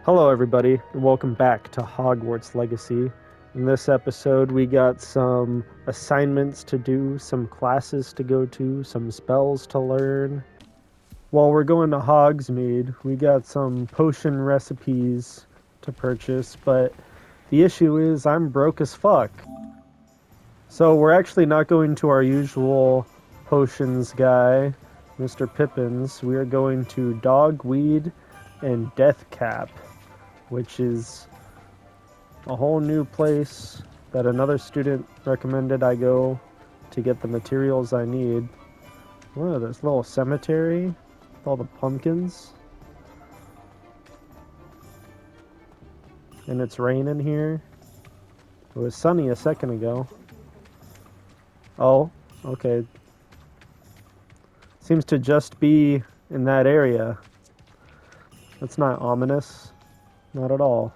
Hello, everybody, and welcome back to Hogwarts Legacy. In this episode, we got some assignments to do, some classes to go to, some spells to learn. While we're going to Hogsmeade, we got some potion recipes to purchase, but the issue is I'm broke as fuck. So we're actually not going to our usual potions guy, Mr. Pippins. We are going to Dogweed and Deathcap, which is a whole new place that another student recommended I go to get the materials I need. What is this little cemetery with all the pumpkins? And it's raining here. It was sunny a second ago. Oh, okay. Seems to just be in that area. That's not ominous. Not at all.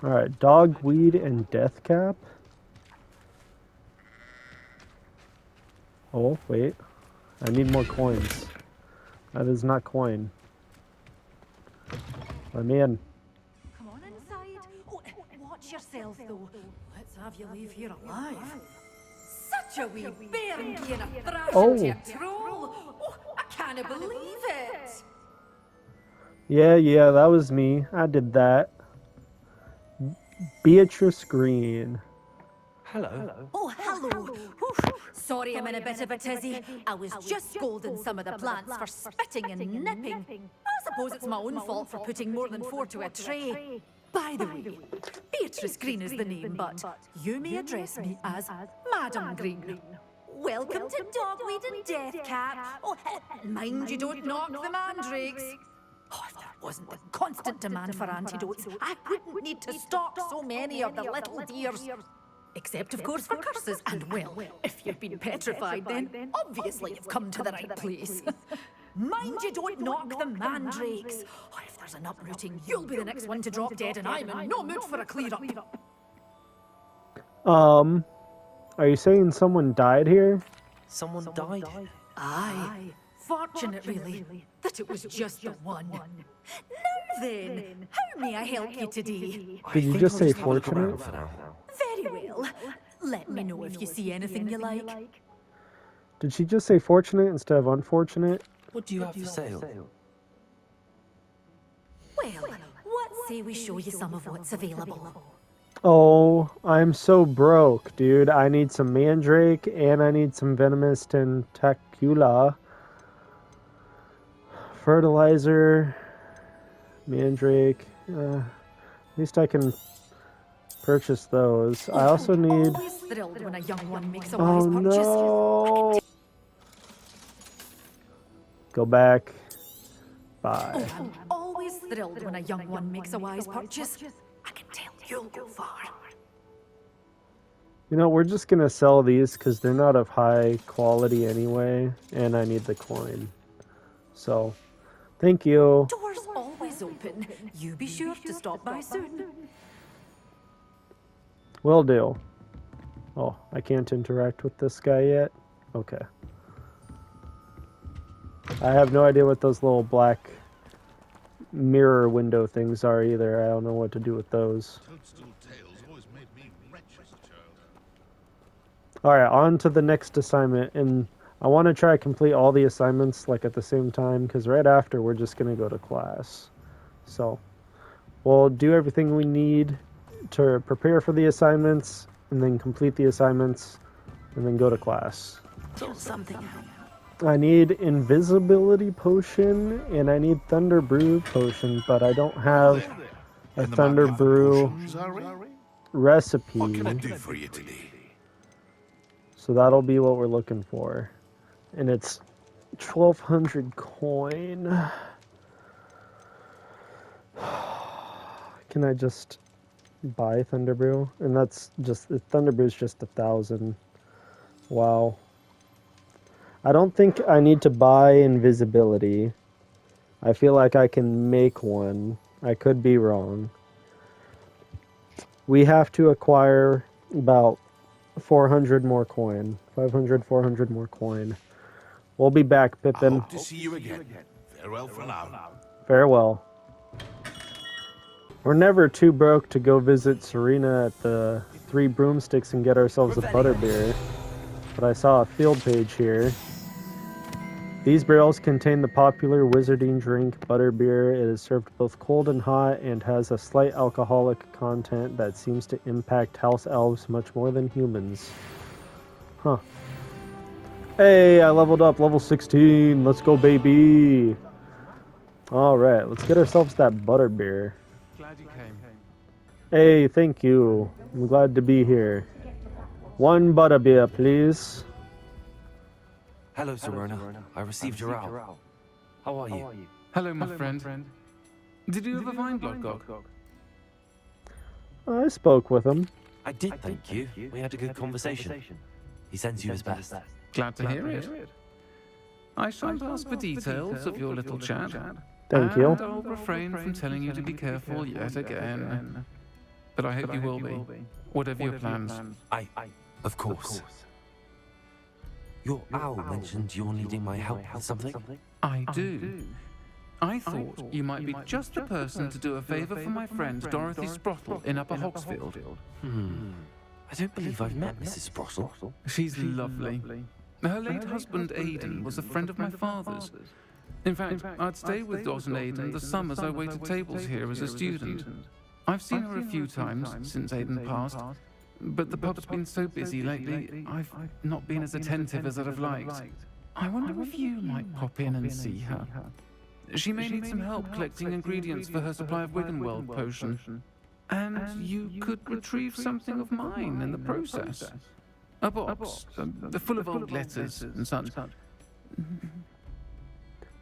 Alright, Dogweed and Deathcap. Oh, wait. I need more coins. That is not coin. Let me in. Come on inside. Oh, watch yourself, though. Let's have you leave here alive. Such a wee bairn being a thrashing to a troll. Oh, I can't believe it. Yeah, that was me. I did that. Beatrice Green. Hello. Oh, hello. Oof. Sorry I'm in a bit of a tizzy. I was just scolding some of the plants for spitting and nipping. I suppose it's my own fault for putting more than 4 to a tray. By the way, Beatrice Green is the name, but you may address me as Madam Green. Welcome to Dogweed and Deathcap. Oh, mind you don't knock the mandrakes. Oh, if there wasn't the constant demand for antidotes, I wouldn't need to stock so many of the little dears. Except, of course, for curses. And, well, if you've been petrified, then obviously you've come to the right place. Mind you don't knock the mandrakes. Oh, if there's an uprooting, you'll be the next one to drop dead, and I'm in no mood for a clear-up. Are you saying someone died here? Someone died? Aye. Fortunate, really, that it was just the one. Now then, how may I help you today? Did you just say fortunate? For now. Very well. Let me know if you see anything you like. Did she just say fortunate instead of unfortunate? What do you have for sale? Well, what say we show you some of what's available? Oh, I'm so broke, dude. I need some mandrake and I need some venomous tentacula. Fertilizer, mandrake. At least I can purchase those. I also need. Always thrilled when a young one makes a Oh wise purchase. no! Go back. Bye. I'm always thrilled when a young one makes a wise purchase. I can tell you'll go far. You know, we're just gonna sell these because they're not of high quality anyway, and I need the coin. So, thank you. Doors always open. You be sure to stop by soon. Will do. Oh, I can't interact with this guy yet? Okay. I have no idea what those little black mirror window things are either. I don't know what to do with those. Toadstool tales always made me wretched as a child. Alright, on to the next assignment. And I want to try to complete all the assignments like at the same time, because right after we're just going to go to class. So, we'll do everything we need to prepare for the assignments, and then complete the assignments, and then go to class. Till something happens. I need invisibility potion, and I need thunder brew potion, but I don't have a In the thunder market for brew potions, are we? recipe. What can I do for you today? So that'll be what we're looking for. And it's 1200 coin. Can I just buy thunder brew? And that's just, thunder brew is just 1,000. Wow. I don't think I need to buy invisibility. I feel like I can make one. I could be wrong. We have to acquire about 400 more coin. 500, 400 more coin. We'll be back, I Pippin. hope to see you again. Farewell for now. Farewell. We're never too broke to go visit Serena at the Three Broomsticks and get ourselves a butterbeer. But I saw a field page here. These barrels contain the popular wizarding drink butterbeer. It is served both cold and hot and has a slight alcoholic content that seems to impact house elves much more than humans. Huh. Hey, I leveled up, level 16. Let's go, baby. Alright, let's get ourselves that butterbeer. Glad you came. Hey, thank you. I'm glad to be here. One butterbeer, please. Hello, Serona. I received your owl. How are you? Hello, my friend. Did you ever find Lodgok? I spoke with him. I did, thank you. We had a good conversation. He sends you his best. Glad to hear it. I shan't ask for details of your little chat. Thank you. And I'll refrain from telling you to be careful yet again. But I hope you will be, whatever your plans. Of course. Your owl mentioned you're needing my help with something? I do. I thought you might be just the person to do a favour for my friend Dorothy Sprottle in Upper Hogsfield. I don't believe I've met Mrs. Sprottle. She's lovely. Her late husband Aidan was a friend of my father's. In fact, I'd stay with Dot and Aidan the summers I waited tables here as a student. I've seen her a few times since Aidan passed, but the pub's been so busy lately, I've not been as attentive as I'd have liked. I wonder if you might pop in and see her. She may need some help collecting ingredients for her supply of Wiggenweld potion. And you could retrieve something of mine in the process. A box, full of old letters and such.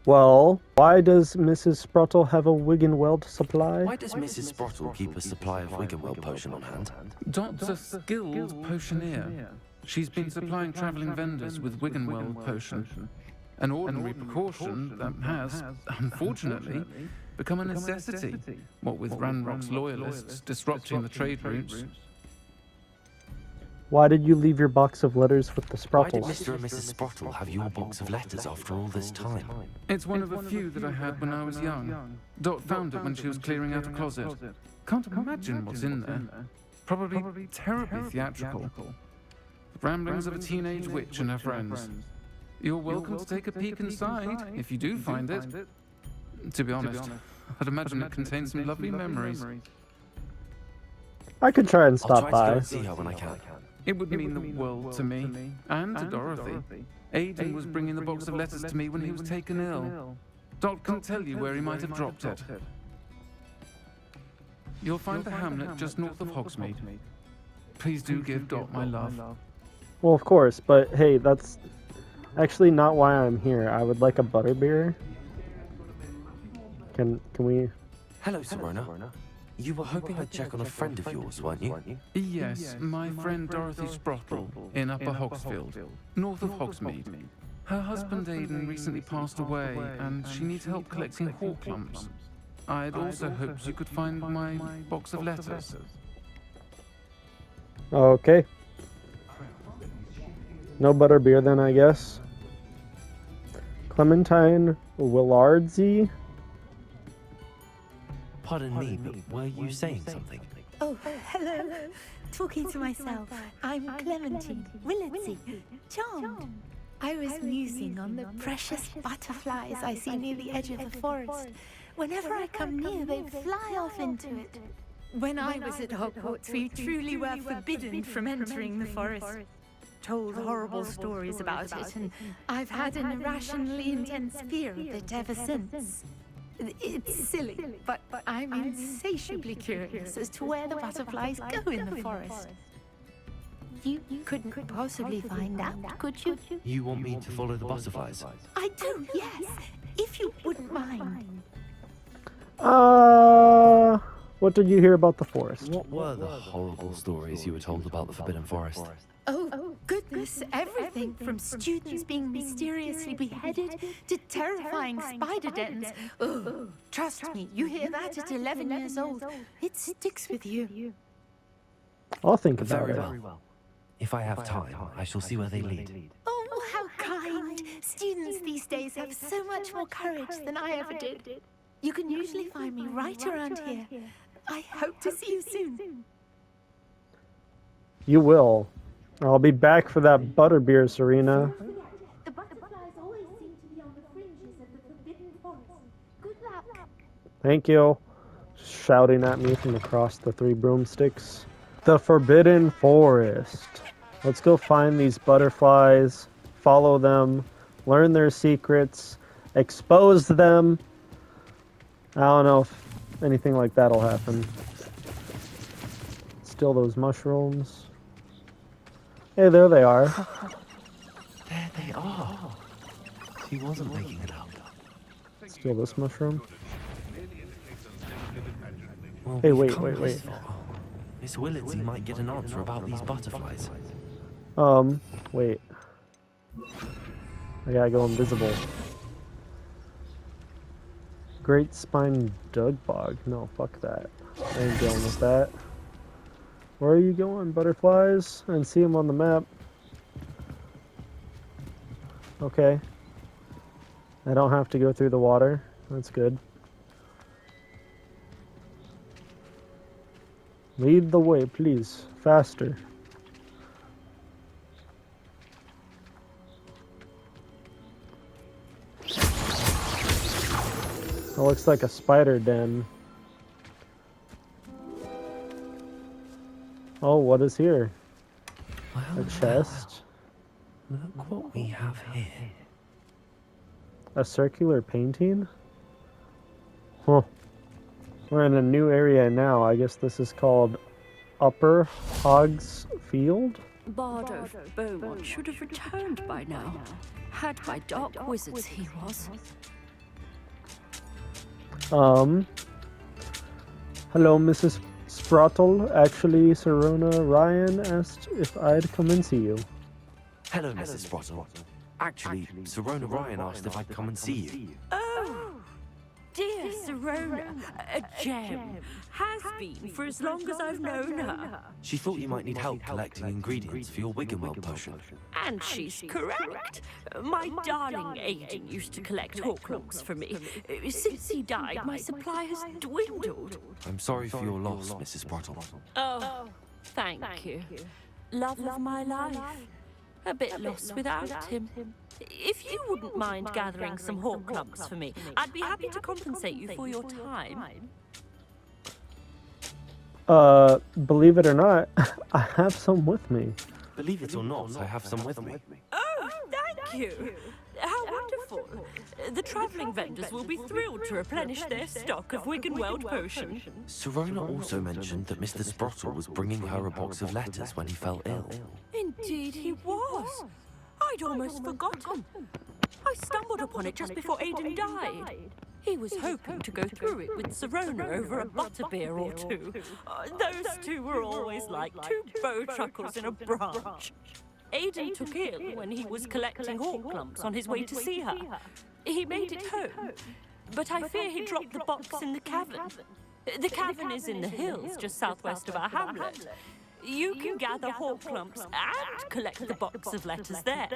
Well, why does Mrs. Sprottle have a Wiggenweld supply? Why does Mrs. Sprottle keep a supply of Wiggenweld potion on hand? Dot's a skilled potioneer. She's been supplying travelling vendors with Wiggenweld potion. An ordinary precaution that has, unfortunately, become a necessity, what with Ranrock's loyalists disrupting the trade routes. Why did you leave your box of letters with the Why did Sprottles? Mr. and Mrs. Sprottle have your box of letters after all this time? It's one of a few that I had when I was young. Dot found it when she was clearing out a closet. Can't imagine what's in there. Probably terribly theatrical. The ramblings of a teenage witch and her friends. You're welcome to take a peek inside, if you do find it. To be honest, I'd imagine it contains some lovely memories. I could try and I'll stop try to go by. and see her when I can. It would mean the world to me, and to Dorothy. Aidan was bringing the box of letters to me when he was taken ill. Dot can tell you where he might have dropped it. You'll find the hamlet just north of Hogsmeade. Please do give Dot my love. Well, of course, but hey, that's actually not why I'm here. I would like a butterbeer. Can we? Hello, Serona. You were hoping I'd check on a friend of yours, weren't you? Yes, my friend Dorothy Sprottle in Upper Hogsfield, north of Hogsmeade. Her husband Aidan recently passed away, and she needs help collecting hawk lumps. I'd also hoped you could find my box of letters. Okay. No butterbeer then, I guess. Clementine Willardsy? Pardon me, but were you saying something? Oh, hello. Talking to myself. I'm Clementine Willardsy. Charmed. I was musing on the precious butterflies I see near the edge of the forest. Whenever I come near, they fly off into it. When I was at Hogwarts, we truly were forbidden from entering the forest. Told horrible stories about it, and I've had an irrationally intense fear of it ever since. It's silly, but I'm insatiably curious as to where the butterflies go in the forest. You couldn't possibly find out, could you? You want me to follow the butterflies? I do, yes. If you wouldn't mind. What did you hear about the forest? What were the horrible stories you were told about the Forbidden Forest? Oh, goodness, everything from students being mysteriously beheaded to terrifying spider dens. Oh, trust me, you hear that at 11 years old, it sticks with you. I'll think about Very it. well. If I have time, I shall see where they lead. Oh, how kind. Students these days have so much more courage than I ever did. You can usually find me right around here. I hope to see you soon. You will. I'll be back for that butterbeer, Serena. The butterflies always seem to be on the fringes of the forbidden forest. Good luck. Thank you. Shouting at me from across the 3 broomsticks. The Forbidden Forest. Let's go find these butterflies, follow them, learn their secrets, expose them. I don't know if anything like that'll happen. Steal those mushrooms. Hey, there they are. There they are. He wasn't making it up. Steal this mushroom. Well, Hey, we've wait. come this far. Miss Willitsy might get an answer about these butterflies. Wait. I gotta go invisible. Great spine dug bog. No, fuck that. I ain't dealing with that. Where are you going, butterflies? I didn't see them on the map. Okay. I don't have to go through the water. That's good. Lead the way, please. Faster. It looks like a spider den. Oh, what is here? Well, A chest? look what we have here. A circular painting? Huh. We're in a new area now. I guess this is called Upper Hogs Field? Bardo Beaumont should have returned by now. Had by dark wizards he was. Hello, Mrs. Sprottle. Actually, Serona Ryan asked if I'd come and see you. Hello, Mrs. Sprottle. Actually, Serona Ryan asked if I'd come and see you. Oh, dear Serona, a gem. Has been for as long as I've known her. She thought you might need help collecting ingredients for your Wiggenweld potion. And she's correct. My darling Aiden used to collect horklumps for me. Since he died, my supply has dwindled. I'm sorry for your loss, Mrs. Sprottle. Oh, thank you. Love of my life. A bit lost without him. If you wouldn't mind gathering some horklumps for me, I'd be happy to compensate you for your time. Believe it or not, I have some with me. Believe it or not, I have some with me. Oh, thank you. How wonderful. The travelling vendors will be thrilled to replenish their stock of Wiggenweld potion. Serona also mentioned that Mr. Sprottle was bringing her a box of letters when he fell ill. Indeed he was. I'd almost forgotten. I stumbled upon it just before Aiden died. He was hoping to go through it with Serona over a butterbeer or two. Those two were always like two bow truckles in a branch. Aiden took ill when he was collecting horklumps on his way to see her. He made it home, but I fear he dropped the box in the cavern. The cavern is in the hills just southwest of our hamlet. You can gather horklumps and collect the box of letters there.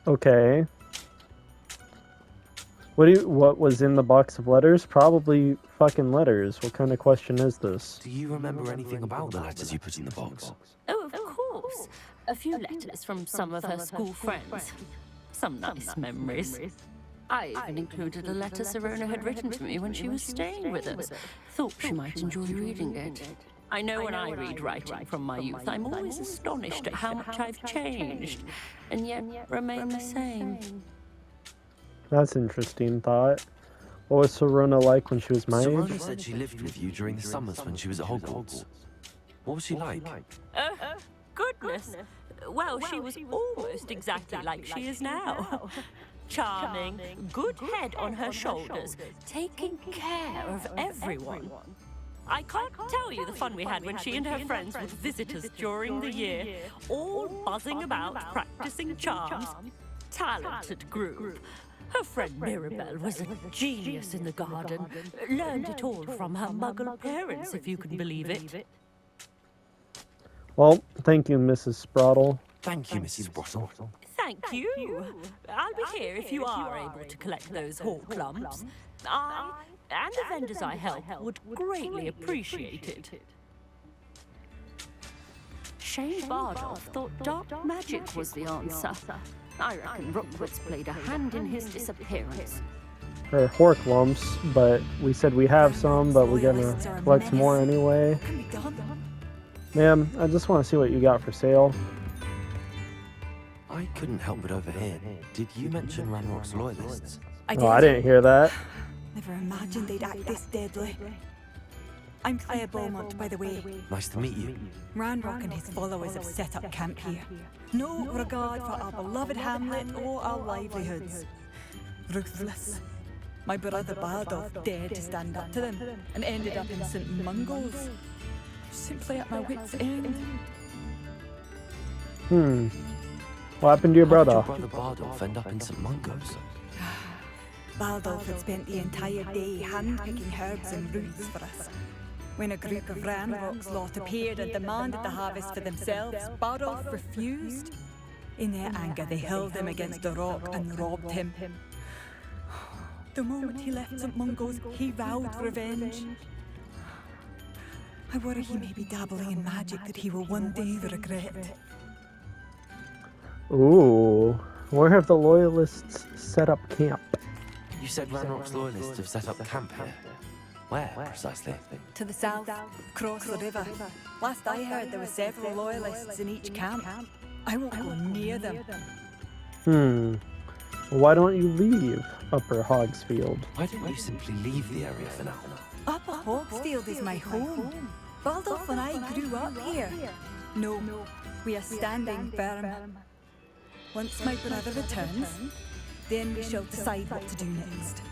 Okay. What was in the box of letters? Probably fucking letters. What kind of question is this? Do you remember anything about the letters you put in the box? Oh, of course. A few letters from some of her school friends. Some nice memories. I even included a letter Serona had written to me when she was staying with us. Thought she might enjoy reading it. I know when I read writing from my youth, I'm always astonished at how much I've changed, and yet remain the same. That's interesting thought. What was Serona like when she was my Serona age? said she lived with you during the summers when she was at Hogwarts. What was she like? Goodness. Well, she was almost exactly like she is now. Charming, good head on her shoulders, taking care of everyone. I can't tell you the fun we had when she and her friends would visit us during the year, all buzzing about, practicing charms. Talented group. Her friend Mirabelle was a genius in the garden. Learned it all from her muggle parents, if you can believe it. Well, thank you, Mrs. Sprottle. Thank you, Mrs. Sprottle. Thank you. I'll be here if you are able to collect those hawk lumps. I and the vendors I help would greatly appreciate it. Shane Bardolph thought dark magic was the answer. I reckon Rookwood's played a hand in his disappearance. Or hork lumps, but we said we have some, but we're gonna collect more anyway. Ma'am, I just want to see what you got for sale. I couldn't help but overhear. Did you mention Ranrock's loyalists? Oh, I didn't hear that. Never imagined they'd act this deadly. I'm Claire Beaumont, by the way. Nice to meet you. Ranrock and his followers have set up camp here. No regard for our beloved hamlet or our livelihoods. Ruthless. My brother Bardolph dared to stand up to them and ended up in St. Mungo's. Simply at my wit's end. What happened to your brother? How did your brother Bardolph end up in St. Mungo's? Bardolph had spent the entire day hand-picking herbs and roots for us. When a group of Ranrock's lot appeared and demanded the harvest for themselves, Bardolph refused. In their anger, they hurled him against a rock and robbed him. The moment he left St. Mungo's, he vowed revenge. I worry he may be dabbling in magic that he will one day regret. Ooh, where have the loyalists set up camp? You said Ranrock's loyalists have set up camp here. Where, precisely? To the south, across the river. Last I heard, there were several loyalists in each camp. I won't go near them. Why don't you leave Upper Hogsfield? Why don't you simply leave the area for now? Upper Hogsfield is my home. Bardolph and I grew up here. No, we are standing firm. Once my brother returns, then we shall decide what to do next.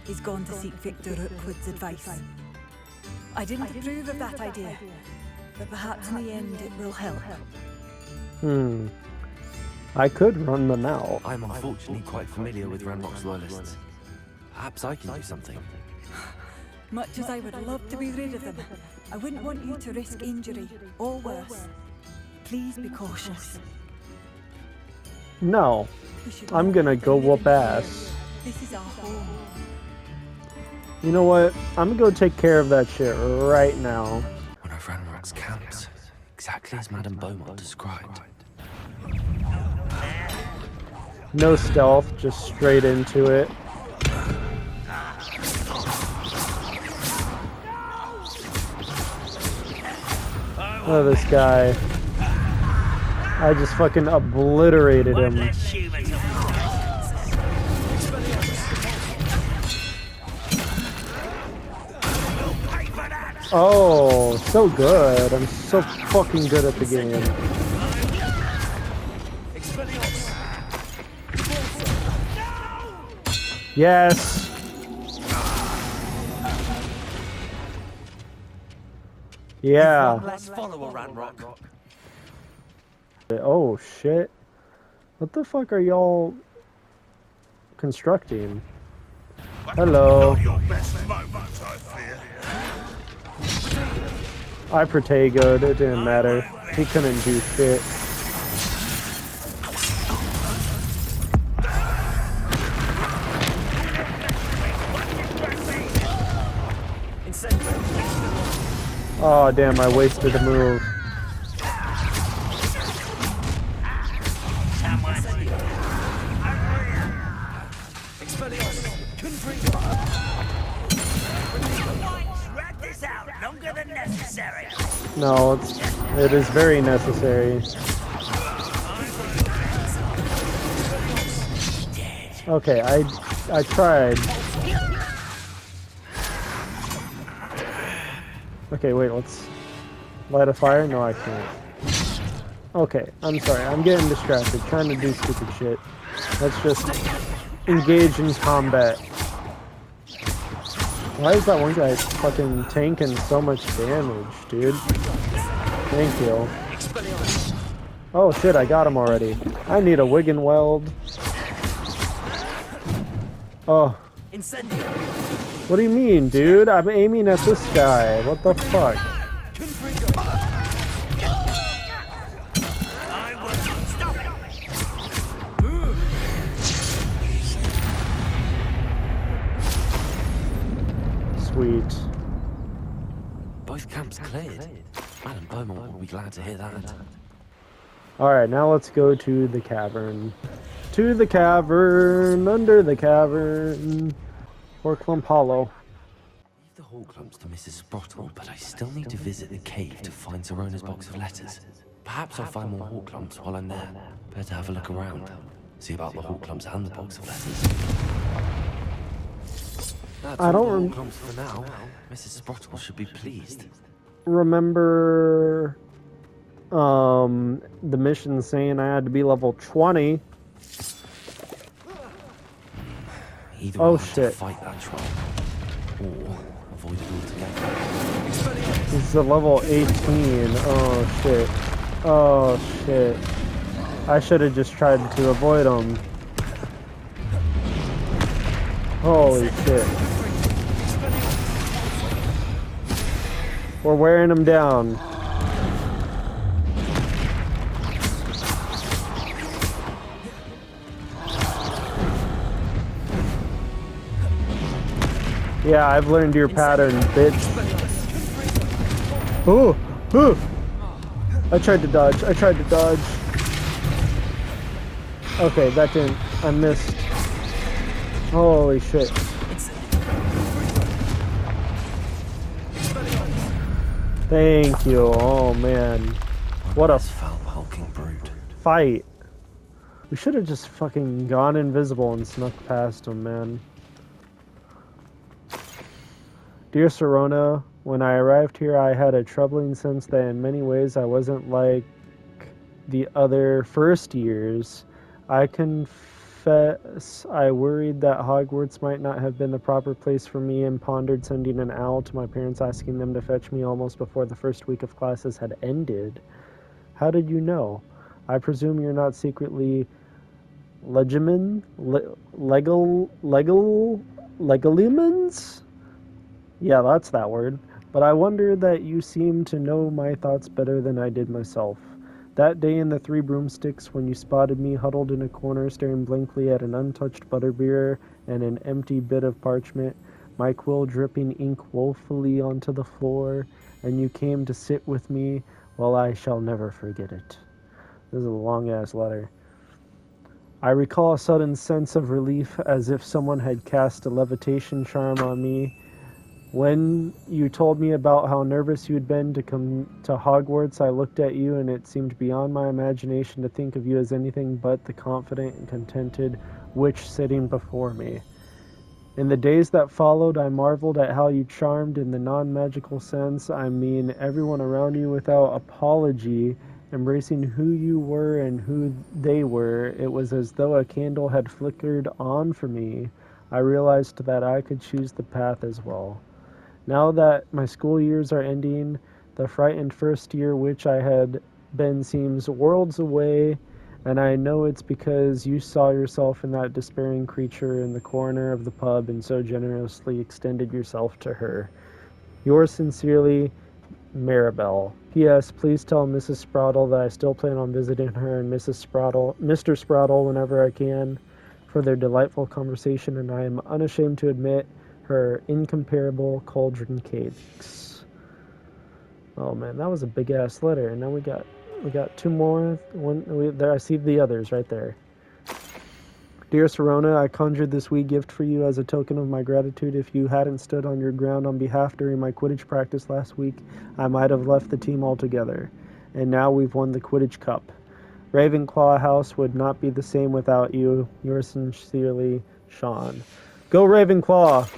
He's gone to seek Victor Rookwood's advice. I didn't approve of that idea, but perhaps in the end it will help. I could run them out. I'm unfortunately quite familiar with Ranrock's loyalists. Perhaps I can do something. Much as I would love to be rid of them, I wouldn't want you to risk injury, or worse. Please be cautious. No, I'm gonna go whoop ass. This is our home. You know what? I'm gonna go take care of that shit right now. One of Ranrock's camps, exactly as Madame Beaumont described. No stealth, just straight into it. Oh, this guy. I just fucking obliterated him. Oh, so good. I'm so fucking good at the game. Yes. Yeah. Let's follow a Ranrock. Oh shit. What the fuck are y'all constructing? Hello. Your best moments, I fear. I Protego, it didn't matter. He couldn't do shit. Oh damn, I wasted a move. No, it is very necessary. Okay, I tried. Okay, wait, let's light a fire? No, I can't. Okay, I'm sorry, I'm getting distracted, trying to do stupid shit. Let's just engage in combat. Why is that one guy fucking tanking so much damage, dude? Thank you. Oh shit, I got him already. I need a wig and weld. Oh. What do you mean, dude? I'm aiming at this guy. What the fuck? Sweet. Both camps cleared. Madam Beaumont will be glad to hear that. Alright, now let's go to the cavern. To the cavern, under the cavern. Or Clump Hollow. Leave the Hawklumps to Mrs. Sprottle, but I still need to visit the cave to find Zerona's box of letters. Perhaps I'll find more Hawklumps while I'm there. Better have a look around. See about the Hawklumps and the box of letters. That's I don't all the Hawklumps for now. Mrs. Sprottle should be pleased. remember the mission saying I had to be level 20. Either Oh, I'll have to shit. fight that troll, or avoid it altogether. This is a level 18. Oh shit. Oh shit. I should have just tried to avoid them. Holy shit. We're wearing them down. Yeah, I've learned your pattern, bitch. Ooh, ooh. I tried to dodge. Okay, that didn't. I missed. Holy shit. Thank you. Oh man. What a Foul hulking brute. fight. We should have just fucking gone invisible and snuck past him, man. Dear Serona, when I arrived here, I had a troubling sense that in many ways I wasn't like the other first years. I confess I worried that Hogwarts might not have been the proper place for me and pondered sending an owl to my parents asking them to fetch me almost before the first week of classes had ended. How did you know? I presume you're not secretly legalimens? Yeah, that's that word. But I wonder that you seem to know my thoughts better than I did myself. That day in the Three Broomsticks, when you spotted me huddled in a corner staring blankly at an untouched butterbeer and an empty bit of parchment, my quill dripping ink woefully onto the floor, and you came to sit with me, well, I shall never forget it. This is a long-ass letter. I recall a sudden sense of relief as if someone had cast a levitation charm on me. When you told me about how nervous you'd been to come to Hogwarts, I looked at you and it seemed beyond my imagination to think of you as anything but the confident and contented witch sitting before me. In the days that followed, I marveled at how you charmed in the non-magical sense, I mean everyone around you without apology, embracing who you were and who they were. It was as though a candle had flickered on for me. I realized that I could choose the path as well. Now that my school years are ending, the frightened first year witch I had been seems worlds away, and I know it's because you saw yourself in that despairing creature in the corner of the pub and so generously extended yourself to her. Yours sincerely, Maribel. P.S. Please tell Mrs. Sprottle that I still plan on visiting her and Mr. Sprottle whenever I can for their delightful conversation, and I am unashamed to admit her incomparable cauldron cakes. Oh man, that was a big ass letter, and now we got two more. There, I see the others right there. Dear Serona, I conjured this wee gift for you as a token of my gratitude. If you hadn't stood on your ground on behalf during my Quidditch practice last week, I might have left the team altogether. And now we've won the Quidditch Cup. Ravenclaw House would not be the same without you. Yours sincerely, Sean. Go Ravenclaw!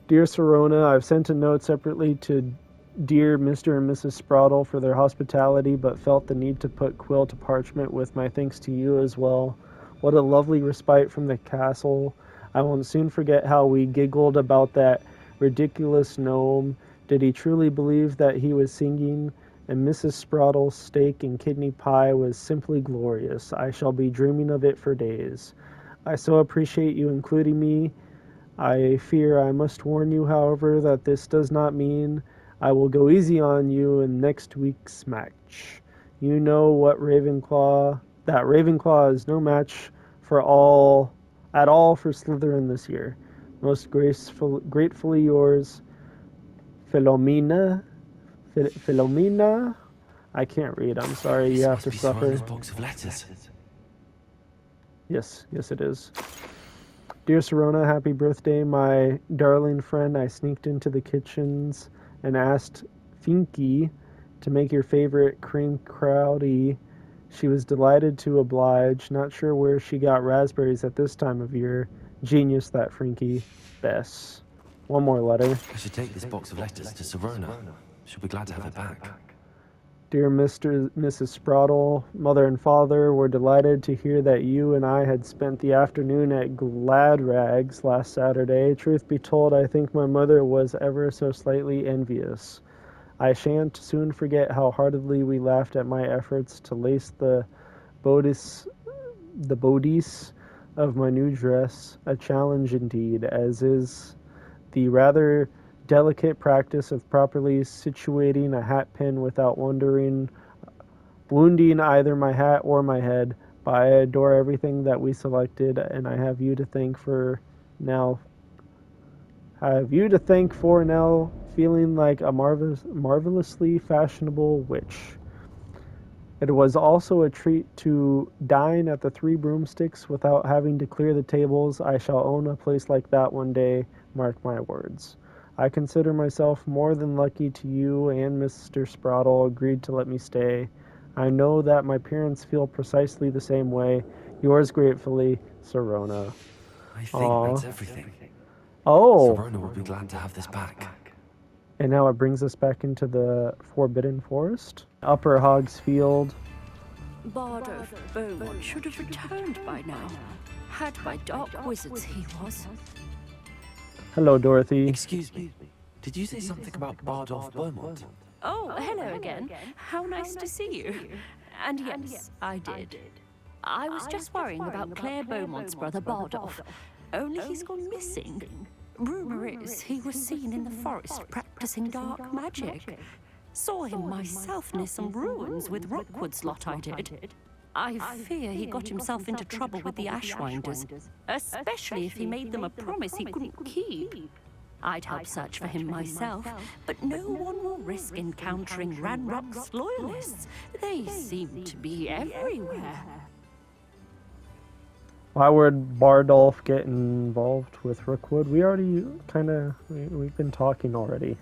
Dear Serona, I've sent a note separately to dear Mr. and Mrs. Sprottle for their hospitality, but felt the need to put quill to parchment with my thanks to you as well. What a lovely respite from the castle. I won't soon forget how we giggled about that ridiculous gnome. Did he truly believe that he was singing? And Mrs. Sprottle's steak and kidney pie was simply glorious. I shall be dreaming of it for days. I so appreciate you including me. I fear I must warn you, however, that this does not mean I will go easy on you in next week's match. You know that Ravenclaw is no match at all for Slytherin this year. Most gratefully yours, Philomena. Philomena? I can't read. I'm sorry. You This have must to be suffer. Serona's box of letters. Yes, it is. Dear Serona, happy birthday, my darling friend. I sneaked into the kitchens and asked Finky to make your favorite cream crowdy. She was delighted to oblige. Not sure where she got raspberries at this time of year. Genius, that Finky. Bess. One more letter. I should take this box of letters to Serona. She'll be glad to have it back. Dear Mrs. Sprottle, Mother and Father were delighted to hear that you and I had spent the afternoon at Glad Rags last Saturday. Truth be told, I think my mother was ever so slightly envious. I shan't soon forget how heartily we laughed at my efforts to lace the bodice of my new dress, a challenge indeed, as is the rather delicate practice of properly situating a hat pin without wounding either my hat or my head. But I adore everything that we selected, and I have you to thank for now. Feeling like a marvelously fashionable witch. It was also a treat to dine at the Three Broomsticks without having to clear the tables. I shall own a place like that one day, mark my words. I consider myself more than lucky to you and Mr. Sprottle agreed to let me stay. I know that my parents feel precisely the same way. Yours gratefully, Serona. I think that's everything. Oh, Serona will be glad to have this back. and now it brings us back into the Forbidden Forest. Upper Hogsfield. Bardo Beaumont should have returned by now. Had by dark wizards he was. Hello, Dorothy. Excuse me. Did you say something about Bardolph Beaumont? Oh, hello again. How nice to see you. And yes, I did. I was just worrying about Claire Beaumont's brother Bardolph. Only he's gone missing. Rumour is he was seen in the forest practicing dark magic. Saw him myself near some ruins with Rookwood's lot I did. I fear he got himself into trouble with the Ashwinders, especially if he made them a promise he couldn't keep. I'd help search for him myself, but no one will risk encountering Ranrock's loyalists. They seem to be everywhere. Why would Bardolph get involved with Rookwood? We've been talking already.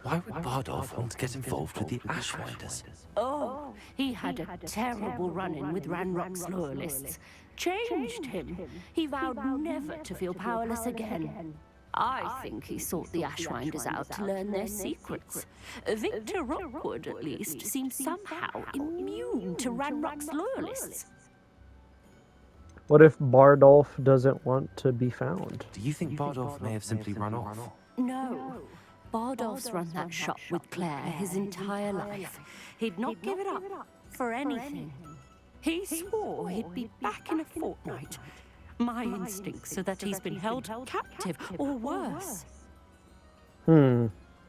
Why would Bardolph want to get involved with the Ashwinders? Oh, he had a terrible run-in with Ranrock's loyalists. Changed him. He vowed never to feel powerless again. I think he sought the Ashwinders out to learn their secrets. Victor Rookwood, at least, seems somehow immune to Ranrock's loyalists. What if Bardolph doesn't want to be found? Do you think Bardolph may have simply run off? No. Bardolph's run that shop with Claire his entire life. He'd not give it up for anything. He swore he'd be back in a fortnight. My instincts are that he's been held captive, or worse.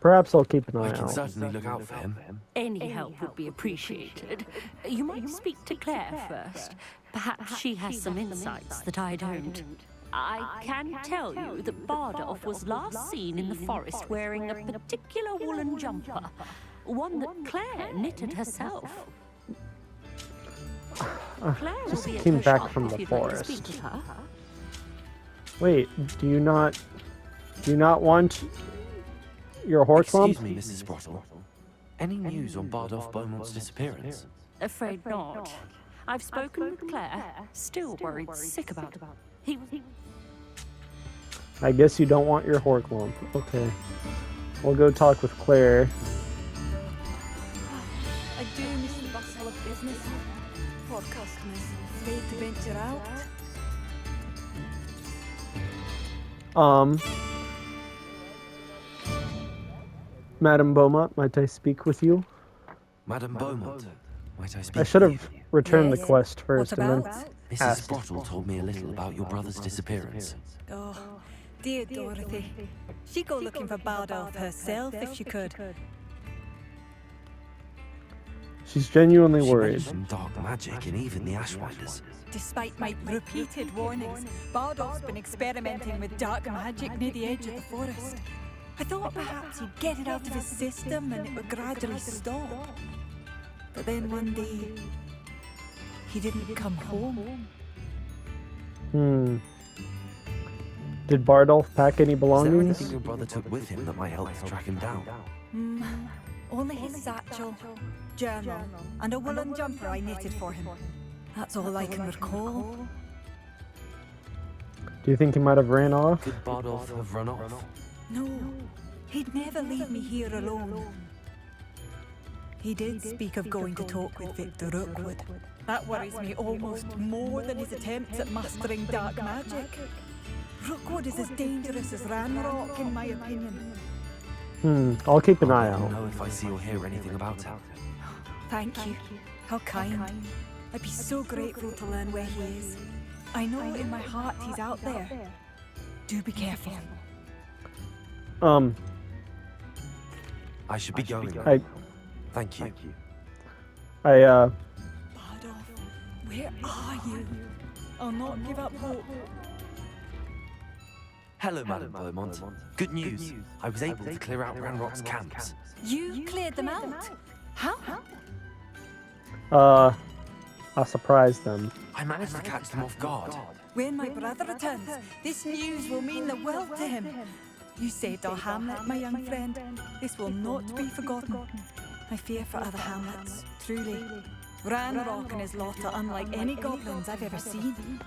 Perhaps I'll keep an eye I can out. certainly look out for him. Any help would be appreciated. You might speak to Claire first. Perhaps she has some insights that I don't. I can tell you that Bardolph was last seen in the forest wearing a particular woolen jumper, one that Claire knitted herself. Claire will Just be at came her back shop from if the you'd like to forest. speak with her. Wait, do you not want your Horklump? Excuse me, Mrs. Sprottle. Any news on Bardolph Beaumont's disappearance? Afraid not. I've spoken with Claire, still worried sick about it. He was... I guess you don't want your Horklump. Okay. We'll go talk with Claire. I do miss the bustle of business. Poor customers, afraid to venture out. Madam Beaumont, might I speak with you? Madam Beaumont, might I speak I should with have returned the Yes. quest first What and about? then Mrs. asked. Sprottle told me a little about your brother's disappearance. Oh, dear Dorothy. She'd go looking for Bardolph herself if she could. She's genuinely She worried. mentioned dark magic and even the Ashwinders. Despite my repeated warnings, Bardolph's been experimenting with dark magic near the edge of the forest. I thought perhaps he'd get it out of his system and it would gradually stop. But then one day, he didn't come home. Did Bardolph pack any Is there belongings? anything your brother took with him that might help to track him down? Only his satchel, journal, and a woolen jumper I knitted for him. That's all I can recall. Do you think he might have ran off? Could Bardolph have run off? No, he'd never leave me here alone. He did speak of going to talk with Victor Rookwood. That worries me almost more than his attempts at mastering dark magic. Rookwood is as dangerous as Ranrock, in my opinion. I'll keep an eye I'll out. know if I see or hear anything about him. Thank you. How kind. I'd be so grateful to learn where he is. I know in my heart he's out there. Do be careful. I should be going now. Thank you. Bardolph, where are you? I'll not give up hope. Hello, Madame Beaumont. Good news. I was able to clear out Ranrock's camps. You cleared them out? How? I surprised them. I managed to catch them off guard. When my brother returns, this news will mean the world to him. You saved our hamlet, my young friend. This will not be forgotten. I fear for other hamlets, truly. Ranrock and his lot are unlike any goblins I've ever seen.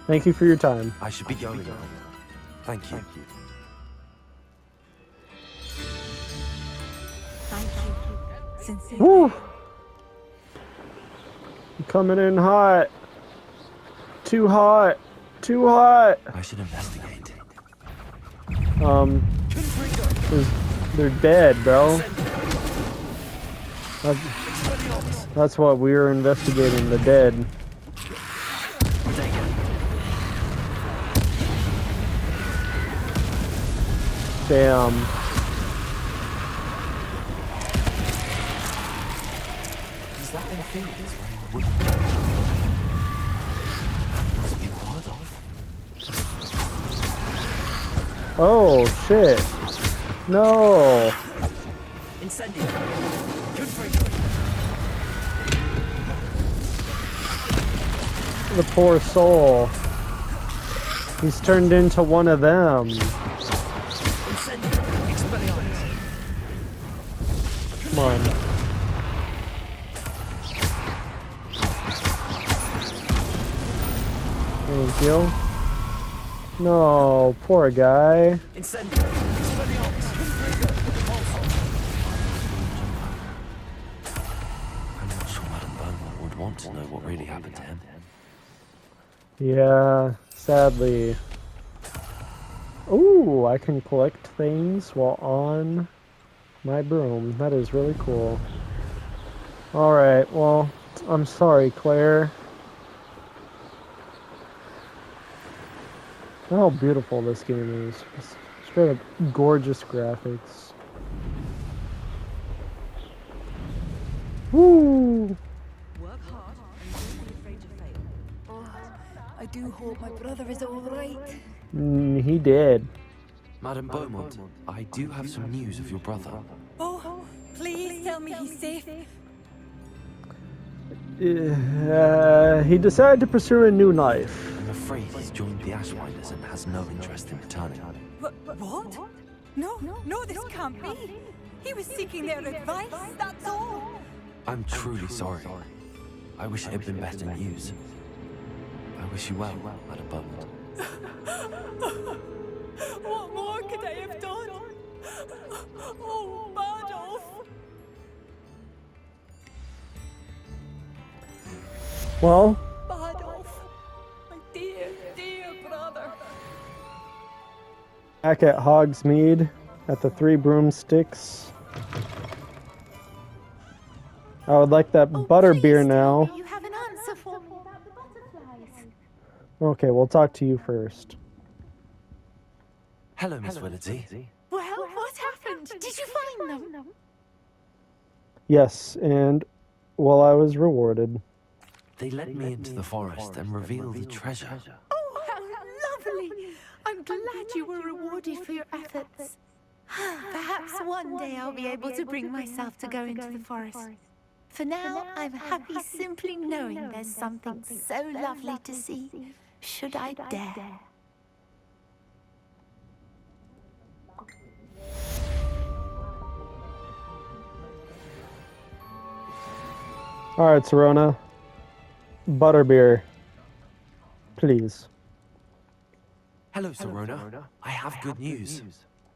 Thank you for your time. I should be going now. Thank you. Thank you. Sincerely. Woo! Coming in hot. Too hot. Too hot. I should investigate. They're dead, bro. That's what we were investigating, the dead. Damn. Is that in Phoenix where you must be Bardolph? Oh, shit. No. Incendio. The poor soul. He's turned into one of them. Come on. Thank you. No, poor guy. I'm not sure Madame Beaumont would want to know what really happened to him. Yeah, sadly. Ooh, I can collect things while on my broom. That is really cool. Alright, well, I'm sorry, Claire. Look how beautiful this game is. It's straight up gorgeous graphics. Woo! Work hard and don't be afraid to fail. Oh, I do hope my brother is all right. He did. Madame Beaumont, I do have some news of your brother. Oh, please tell me he's safe. He decided to pursue a new life. I'm afraid he's joined the Ashwinders and has no interest in returning. What? No, this can't be. He was seeking their advice, that's all. I'm truly sorry. I wish it had been better news. I wish you well, Madame Beaumont. What more could I have done? Oh, Bardolph! Well, Bardolph! My dear, dear brother! back at Hogsmeade at the Three Broomsticks. I would like that butter beer now. You have an answer for me about the butterflies. Okay, we'll talk to you first. Hello, Miss Willity. Well, what happened? Did you find them? Yes, and well, I was rewarded. They led me into the forest and revealed the treasure. Oh, how lovely! I'm glad you were rewarded for your efforts. Perhaps one day I'll be able to bring myself to go into the forest. For now, I'm happy simply knowing there's something so lovely to see, should I dare. All right, Serona. Butterbeer, please. Hello, Serona. I have good news.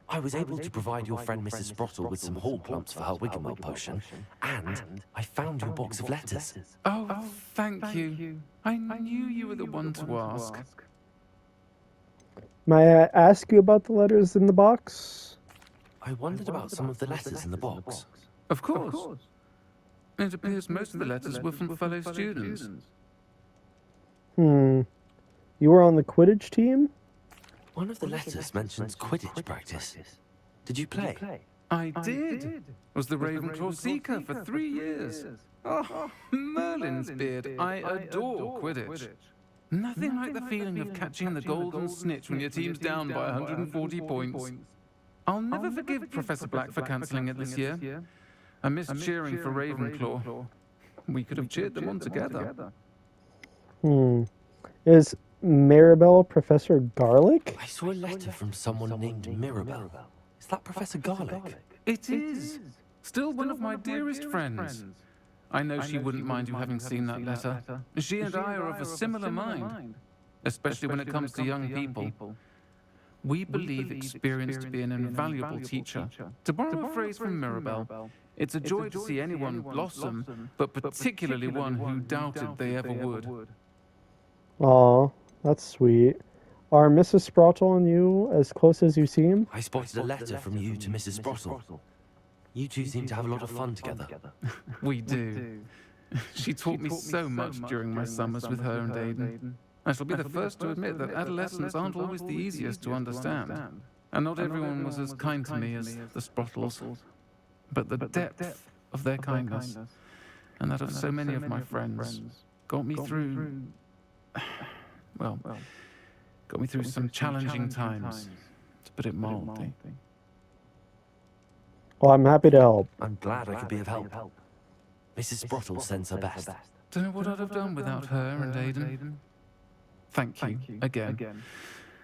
I was able to provide your friend Mrs. Sprottle with some hall clumps for her Wiggenweld potion, and I found your box of letters. Oh, thank you. I knew you were the one to ask. May I ask you about the letters in the box? I wondered about some of the letters in the box. Of course. It appears most of the letters were from fellow students. You were on the Quidditch team? One of the letters mentions Quidditch practice. Did you play? I did. Was the Ravenclaw Seeker for 3 years. Oh, Merlin's beard. I adore Quidditch. Nothing like the feeling of catching the golden snitch when your team's down by 140 points. I'll never forgive Professor Black for cancelling it this year. I missed cheering for Ravenclaw. We could have cheered them on together. Is Maribel Professor Garlic? I saw a letter from someone named Mirabelle. Is that Professor Garlic? It is. Still one of my dearest friends. I know she wouldn't mind you having seen that letter. She and I are of a similar mind, especially when it comes to young people. We believe experience to be an invaluable teacher. To borrow a phrase from Mirabelle, it's a joy to see anyone blossom, but particularly one who doubted they ever would. Aw, that's sweet. Are Mrs. Sprottle and you as close as you seem? I spotted a letter from you to Mrs. Sprottle. You two seem to have a lot of fun together. We do. She taught me so much during my summers with her and Aiden. I shall be the first to admit that adolescents aren't always the easiest to understand. And not everyone was as kind to me as the Sprottles. But the depth of their kindness, and that of so many of my friends, got me through... well, got me through some challenging times, to put it mildly. Well, I'm happy to help. I'm glad I could be of help. Mrs. Sprottle sends her best. Don't know what I'd have done without her and Aiden. Thank you again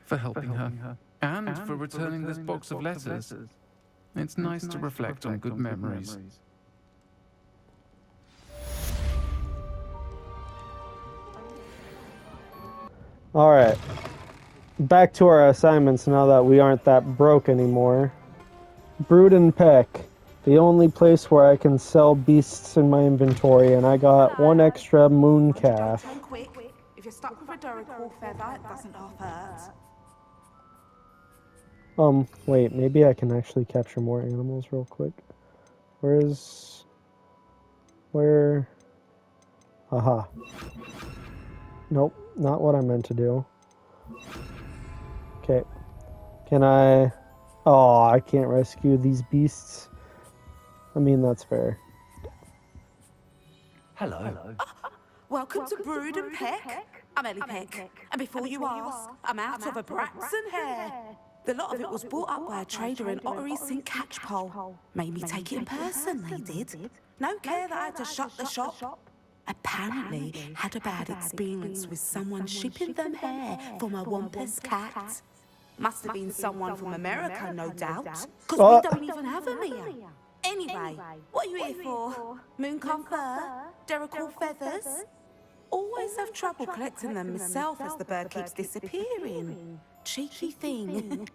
for helping her and for returning this box of letters. It's nice to reflect on good memories. All right. Back to our assignments now that we aren't that broke anymore. Brood and Peck. The only place where I can sell beasts in my inventory, and I got one extra moon calf. Turn quick. If you're stuck with a Duracell feather, it doesn't half hurt. Wait, maybe I can actually capture more animals real quick. Where? Aha. Nope, not what I meant to do. Okay. Can I... Oh, I can't rescue these beasts. I mean, that's fair. Hello. Welcome to Brood and Peck. I'm Ellie Peck. And before you ask, I'm out of a Braxton hair. The lot of it was bought up by a trader in Ottery St. Catchpole. Made me take it in person, they did. No care that I had to shut the shop. Apparently had a bad experience with someone shipping them hair for my Wampus cat. Must have been someone from America, no doubt. Because we don't even have them here. Anyway, what are you here for? Mooncalf fur? Duracell feathers? Always have trouble collecting them myself as the bird keeps disappearing. Cheeky thing.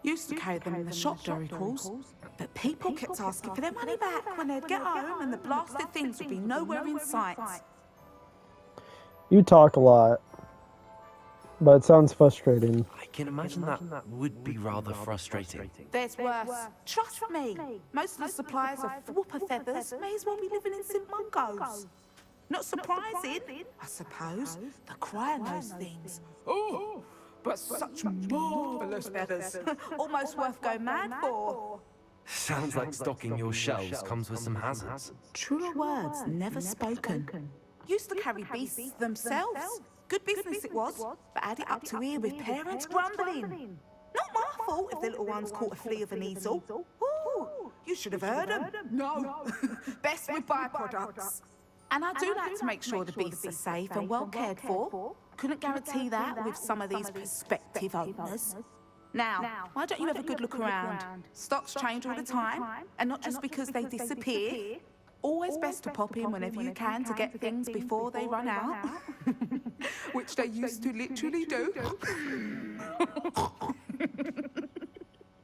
Used to carry them in the shop, Duracalls, but people kept asking for their money back when they'd get home and the blasted things would be nowhere in sight. You talk a lot, but it sounds frustrating. I can imagine that would be rather frustrating. There's worse. Trust me. Most of the suppliers of whooper feathers may as well be living in St. Mungo's. Not surprising, I suppose. The crier knows things. Oh, but such marvellous feathers. Almost worth going mad for. Sounds like stocking your shelves comes with some hazards. Truer words never spoken. Used to carry beasts themselves. Good business it was, but add it up to here with parents grumbling. Not my fault if the little ones caught a flea of an easel. Ooh, you should have heard them. No, best with byproducts. And I do like to make sure the beasts are safe and well cared for. Couldn't guarantee that with some of these prospective owners. Now, why don't you have a good look around? Stocks change all the time, and not just because they disappear. Always best to pop in whenever you can to get things before they run out. Which they used to literally do.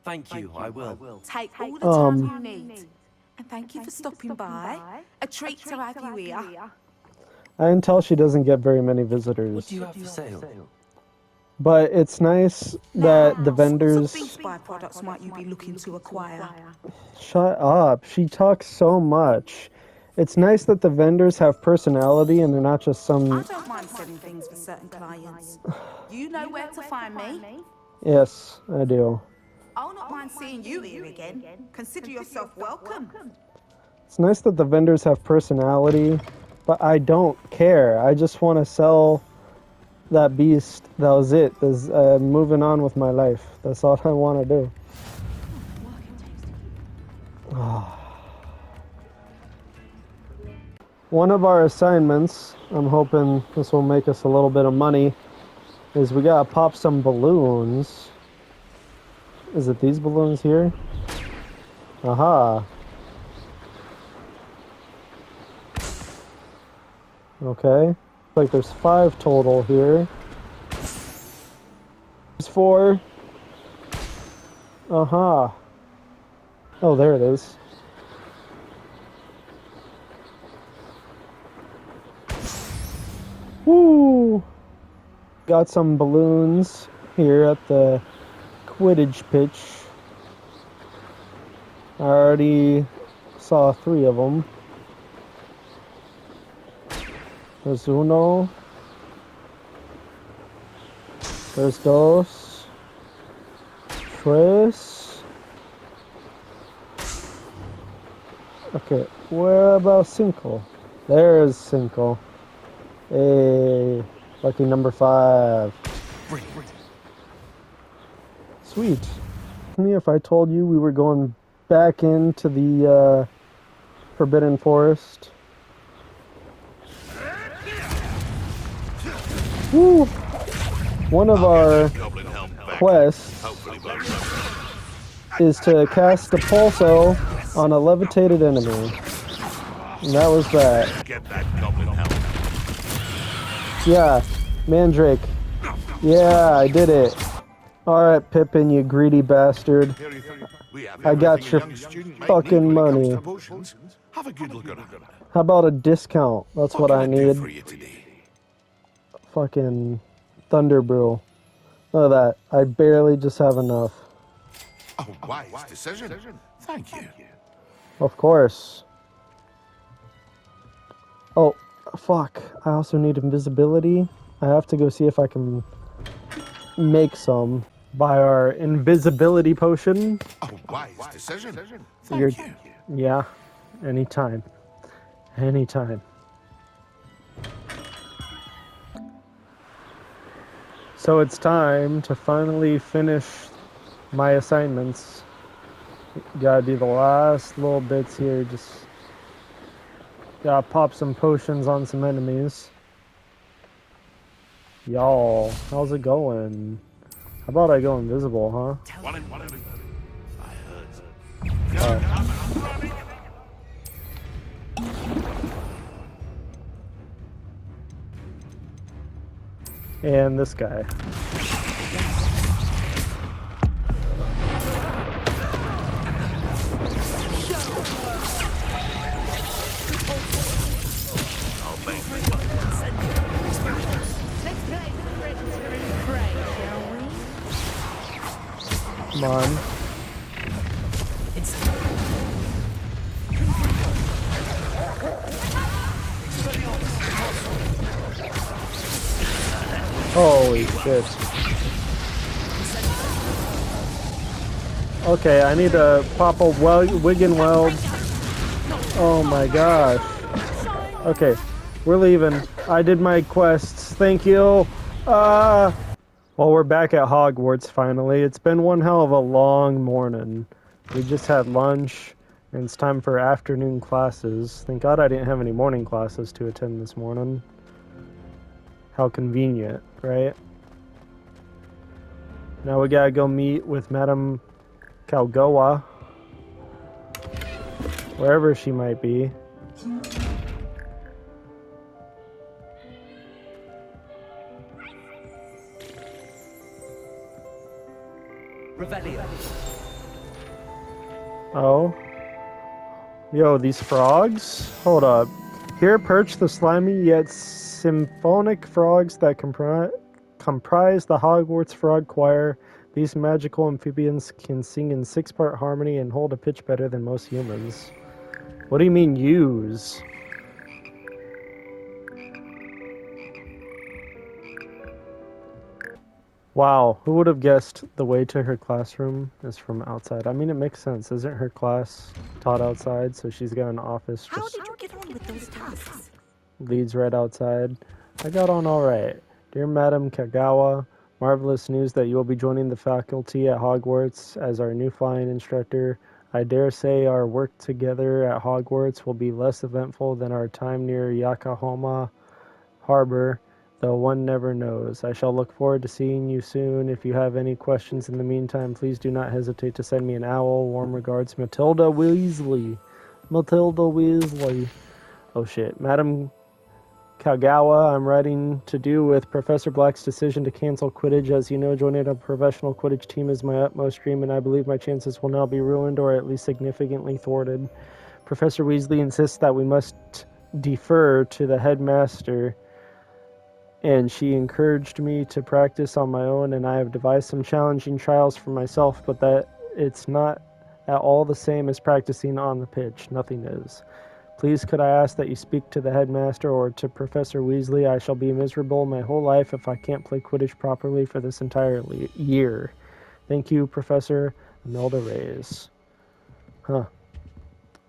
Thank you, I will. Take all the time you need. And thank you for stopping by. A treat to have you here. I can tell she doesn't get very many visitors. What do you have for sale? But it's nice that the vendors... What sort of beef byproducts might you be looking to acquire? Shut up. She talks so much. It's nice that the vendors have personality and they're not just some... I don't mind selling things for certain clients. You know where to find me. Yes, I do. I'll not mind seeing you here again. Consider yourself welcome. It's nice that the vendors have personality, but I don't care. I just want to sell that beast. That was it. Moving on with my life. That's all I want to do. One of our assignments, I'm hoping this will make us a little bit of money, is we gotta pop some balloons. Is it these balloons here? Aha. Okay. Like there's 5 total here. There's 4. Aha. Oh, there it is. Woo! Got some balloons here at the Quidditch pitch. I already saw 3 of them. There's uno. There's dos. Tres. Okay, where about cinco? There's cinco. Hey, lucky number 5. Sweet. Me if I told you we were going back into the Forbidden Forest. Woo! One of our quests is to cast a pulso on a levitated enemy. And that was that. Get that goblin help. Yeah, Mandrake. Yeah, I did it. Alright, Pippin, you greedy bastard. I got your fucking money. Have a good look around. How about a discount? That's what I need. For you today? Fucking Thunder Brew. Look at that. I barely just have enough. Oh, wise decision. Thank you. Of course. Oh, fuck. I also need invisibility. I have to go see if I can make some. Buy our invisibility potion. Oh, wise decision. Thank you. Yeah, anytime. Anytime. So it's time to finally finish my assignments. Gotta do the last little bits here. Just gotta pop some potions on some enemies. Y'all, how's it going? How about I go invisible, huh? I heard. And this guy. Come on. Holy shit. Okay, I need to pop a wig and weld. Oh my gosh. Okay, we're leaving. I did my quests. Thank you. Well, we're back at Hogwarts finally. It's been one hell of a long morning. We just had lunch, and it's time for afternoon classes. Thank God I didn't have any morning classes to attend this morning. How convenient, right? Now we gotta go meet with Madame Kalgoa, wherever she might be. Revelio. Oh. Yo, these frogs? Hold up. Here perch the slimy yet symphonic frogs that comprise the Hogwarts Frog Choir. These magical amphibians can sing in 6-part harmony and hold a pitch better than most humans. What do you mean, use? Wow, who would have guessed the way to her classroom is from outside? I mean, it makes sense. Isn't her class taught outside, so she's got an office How just did you get on with those tasks? leads right outside. I got on all right. Dear Madam Kagawa, marvelous news that you will be joining the faculty at Hogwarts as our new flying instructor. I dare say our work together at Hogwarts will be less eventful than our time near Yokohama Harbor, though one never knows. I shall look forward to seeing you soon. If you have any questions in the meantime, please do not hesitate to send me an owl. Warm regards, Matilda Weasley. Matilda Weasley. Oh shit. Madam Kagawa, I'm writing to do with Professor Black's decision to cancel Quidditch. As you know, joining a professional Quidditch team is my utmost dream, and I believe my chances will now be ruined or at least significantly thwarted. Professor Weasley insists that we must defer to the headmaster, and she encouraged me to practice on my own, and I have devised some challenging trials for myself, but that it's not at all the same as practicing on the pitch. Nothing is. Please could I ask that you speak to the headmaster or to Professor Weasley? I shall be miserable my whole life if I can't play Quidditch properly for this entire year. Thank you, Professor Imelda Reyes. Huh.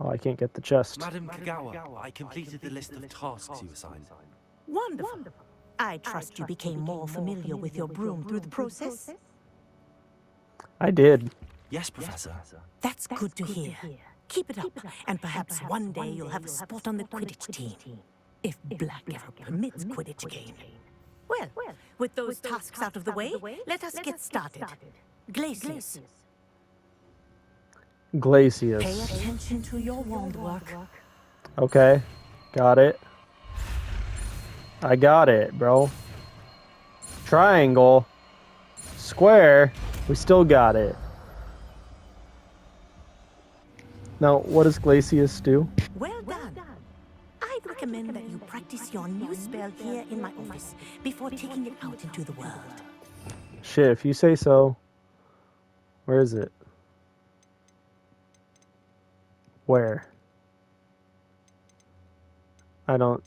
Oh, I can't get the chest. Madam Kagawa, I completed the list of tasks you assigned. Wonderful. I trust you became more familiar with your broom through the process? I did. Yes, Professor. That's good to hear. Keep it up, and perhaps one day you'll have a spot on the Quidditch team. If Black ever permits Quidditch again. Well, with those tasks out of the way, let us get started. Glacius. Glacius. Pay attention to your wand work. Okay. Got it. I got it, bro. Triangle. Square. We still got it. Now, what does Glacius do? Well done. I'd recommend that you practice your new spell here in my office before taking it out into the world. Shit, if you say so. Where is it? Where? I don't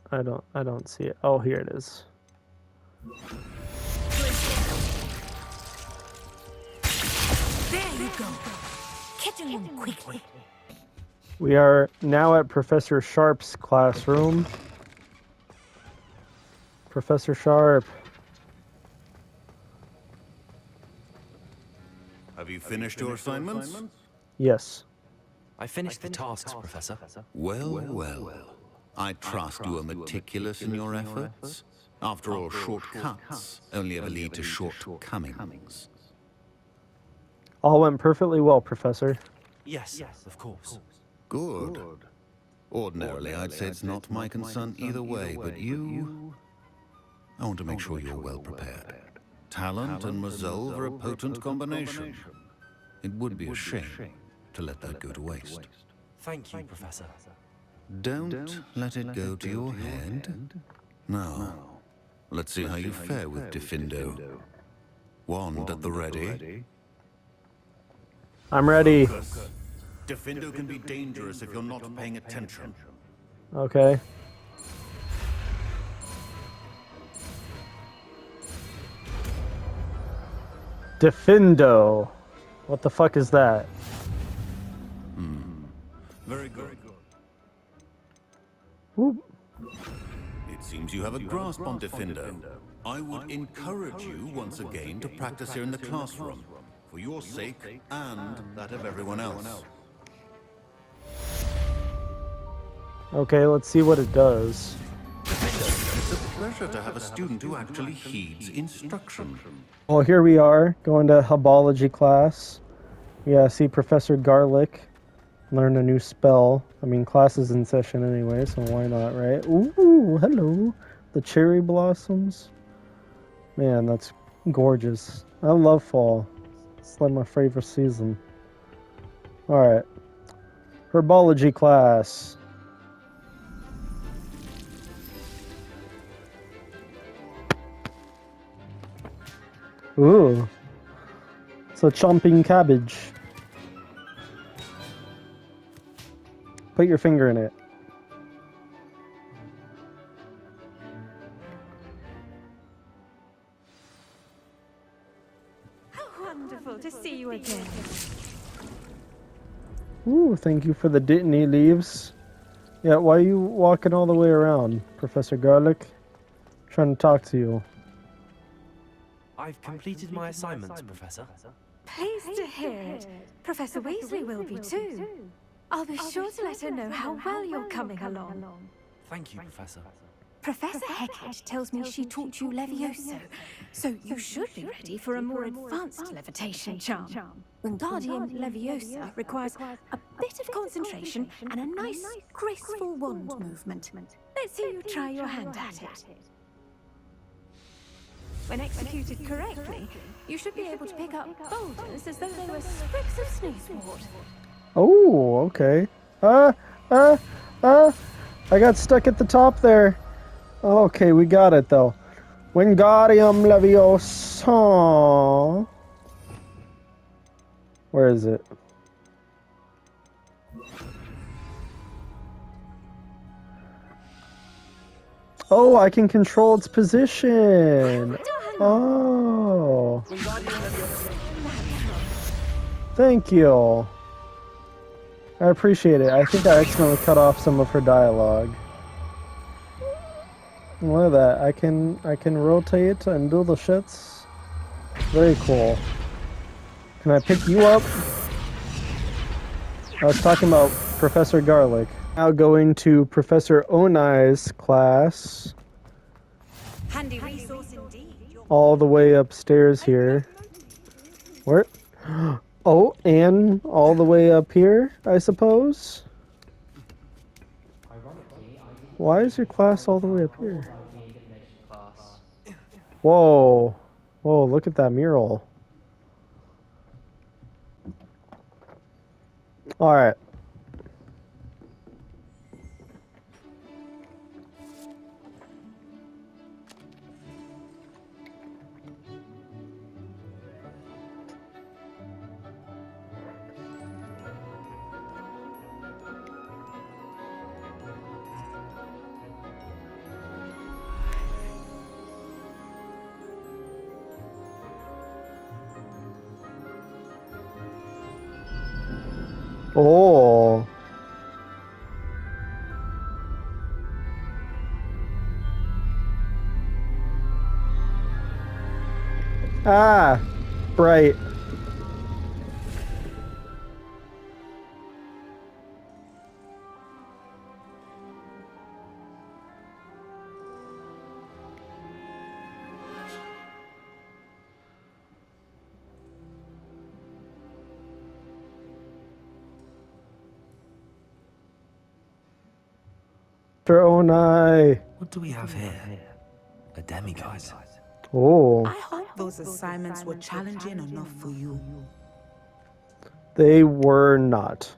see it. Oh, here it is. There you go. Catching him quickly. We are now at Professor Sharp's classroom. Professor Sharp. Have you finished your assignments? Yes. I finished the tasks, Professor. Well. I trust you are meticulous in your efforts. After all, shortcuts only ever lead to shortcomings. All went perfectly well, Professor. Yes, of course. Good. Ordinarily, I'd say it's not my concern either way, but you... I want to make sure you're well prepared. Talent and resolve are a potent combination. It would be a shame to let that go to waste. Thank you, Professor. Don't let it go to your head. Now, let's see how you fare with Diffindo. Wand at the ready. I'm ready. Diffindo can be dangerous if you're not paying attention. Okay. Diffindo. What the fuck is that? Very good. Whoop. It seems you have a grasp on Defender. I would encourage you once again to practice here in the classroom, for your sake and that of everyone else. Okay, let's see what it does. It's a pleasure to have a student who actually heeds instruction. Well, here we are, going to Hobology class. Yeah, see Professor Garlic. Learn a new spell. I mean, class is in session anyway, so why not, right? Ooh, hello. The cherry blossoms. Man, that's gorgeous. I love fall. It's like my favorite season. Alright. Herbology class. Ooh. It's a chomping cabbage. Put your finger in it. How wonderful to see you again. Ooh, thank you for the Dittany leaves. Yeah, why are you walking all the way around, Professor Garlic? Trying to talk to you. I've completed my assignments, Professor. Pleased to hear it. Professor Weasley will be too. I'll be sure to let her know how well you're coming along. Thank you, Professor. Professor Hecat tells me she taught you Levioso, so you should be ready for a more advanced levitation charm. Wingardium Leviosa requires a bit of concentration and a nice, graceful wand movement. Let's see you try your hand at it. When executed correctly, you should be able to pick up boulders as though they were sprigs of sneezewort. Oh, okay. I got stuck at the top there. Okay, we got it though. Wingardium Leviosa. Where is it? Oh, I can control its position. Oh. Thank you. I appreciate it. I think I accidentally cut off some of her dialogue. Look at that. I can rotate and do the shits. Very cool. Can I pick you up? I was talking about Professor Garlic. Now going to Professor Onai's class. Handy resource indeed. All the way upstairs here. Where? Oh, and all the way up here, I suppose? Why is your class all the way up here? Whoa. Whoa, look at that mural. Alright. Oh. Ah, right. Onai. What do we have here? A demiguise. Oh, I hope those assignments were challenging enough for you. they were not.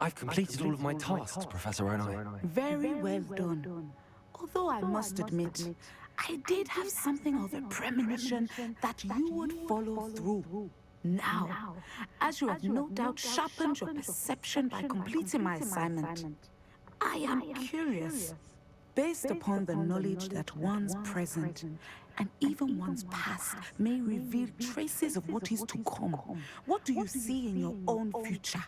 I've completed all of my tasks, Professor Onai. Very well done. Although I must admit, I did have something of a premonition that you would follow through. Now, as you have no doubt sharpened your perception by completing my assignment, I am curious. Based upon the knowledge that once present, And even one's past may reveal traces of what is to come. What do you see in your own future?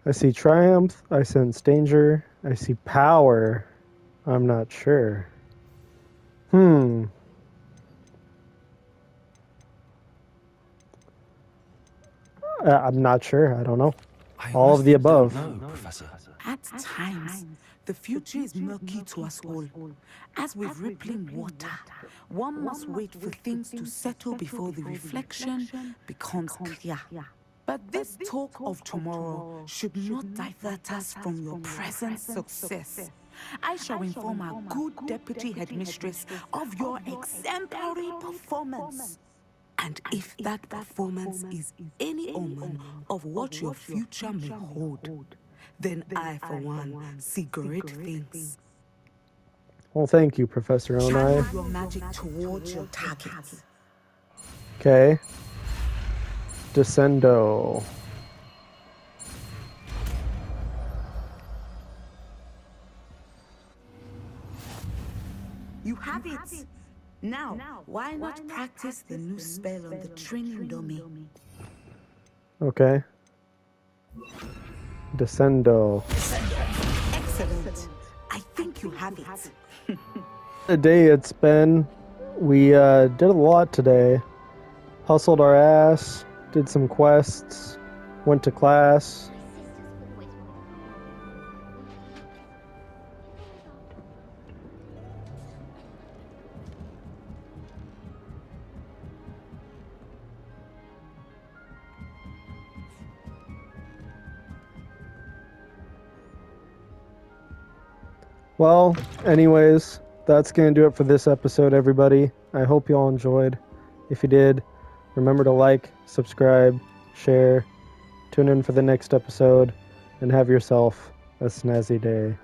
I see triumph. I sense danger. I see power. I'm not sure. I'm not sure. I don't know. I All of the honestly don't above. know, Professor. At times, the future is murky to us all. As with rippling water, one must wait for things to settle before the reflection becomes clear. But this talk of tomorrow should not divert us from your present success. I shall inform our good deputy headmistress of your exemplary performance. And if that performance is any omen of what your future may hold, then I, for one, see great things. Well, thank you, Professor Channel Onai. your magic towards your target. Okay. Descendo. You have it! Now, why not practice the new spell on the training dummy? Okay. Descendo. Excellent. I think you have it. The day it's been. We did a lot today. Hustled our ass, did some quests, went to class. Well, anyways, that's going to do it for this episode, everybody. I hope you all enjoyed. If you did, remember to like, subscribe, share, tune in for the next episode, and have yourself a snazzy day.